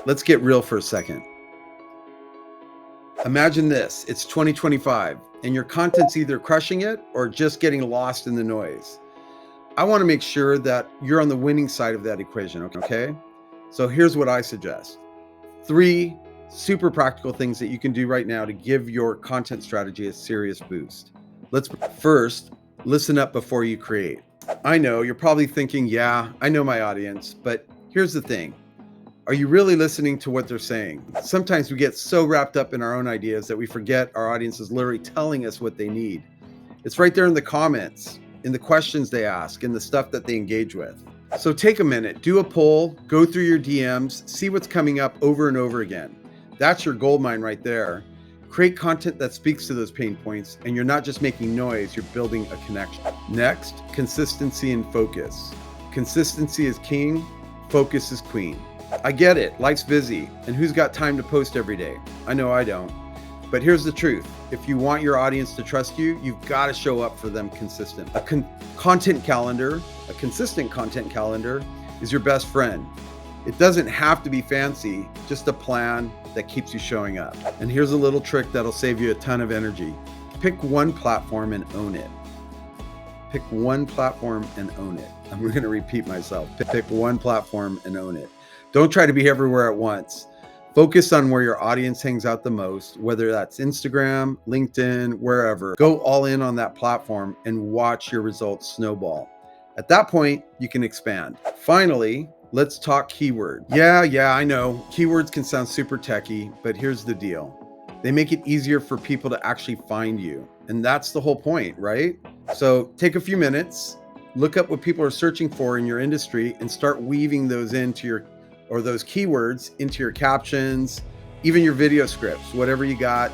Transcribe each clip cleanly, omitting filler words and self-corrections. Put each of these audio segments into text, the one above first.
Let's get real for a second. Imagine this, it's 2025 and your content's either crushing it or just getting lost in the noise. I want to make sure that you're on the winning side of that equation, okay? So here's what I suggest. 3 super practical things that you can do right now to give your content strategy a serious boost. Let's first listen up before you create. I know you're probably thinking, yeah, I know my audience, but here's the thing. Are you really listening to what they're saying? Sometimes we get so wrapped up in our own ideas that we forget our audience is literally telling us what they need. It's right there in the comments, in the questions they ask, in the stuff that they engage with. So take a minute, do a poll, go through your DMs, see what's coming up over and over again. That's your gold mine right there. Create content that speaks to those pain points, and you're not just making noise, you're building a connection. Next, consistency and focus. Consistency is king, focus is queen. I get it, life's busy, and who's got time to post every day? I know I don't. But here's the truth. If you want your audience to trust you, you've got to show up for them consistent. A content calendar, a consistent content calendar is your best friend. It doesn't have to be fancy, just a plan that keeps you showing up. And here's a little trick that'll save you a ton of energy. Pick one platform and own it. Pick one platform and own it. I'm going to repeat myself. Pick one platform and own it. Don't try to be everywhere at once. Focus on where your audience hangs out the most, whether that's Instagram, LinkedIn, wherever. Go all in on that platform and watch your results snowball. At that point, you can expand. Finally, let's talk keyword. Yeah, I know. Keywords can sound super techy, but here's the deal. They make it easier for people to actually find you. And that's the whole point, right? So take a few minutes, look up what people are searching for in your industry and start weaving those into those keywords into your captions, even your video scripts, whatever you got,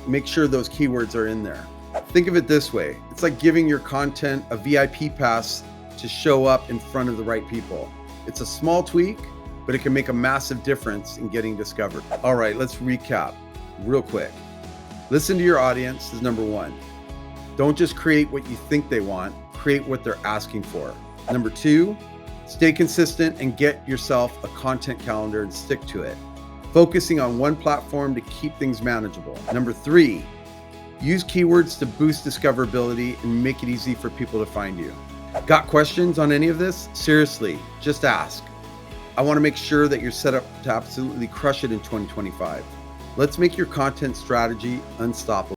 make sure those keywords are in there. Think of it this way. It's like giving your content a VIP pass to show up in front of the right people. It's a small tweak, but it can make a massive difference in getting discovered. All right, let's recap real quick. Listen to your audience is number 1. Don't just create what you think they want, create what they're asking for. Number 2, stay consistent and get yourself a content calendar and stick to it, focusing on one platform to keep things manageable. Number 3, use keywords to boost discoverability and make it easy for people to find you. Got questions on any of this? Seriously, just ask. I want to make sure that you're set up to absolutely crush it in 2025. Let's make your content strategy unstoppable.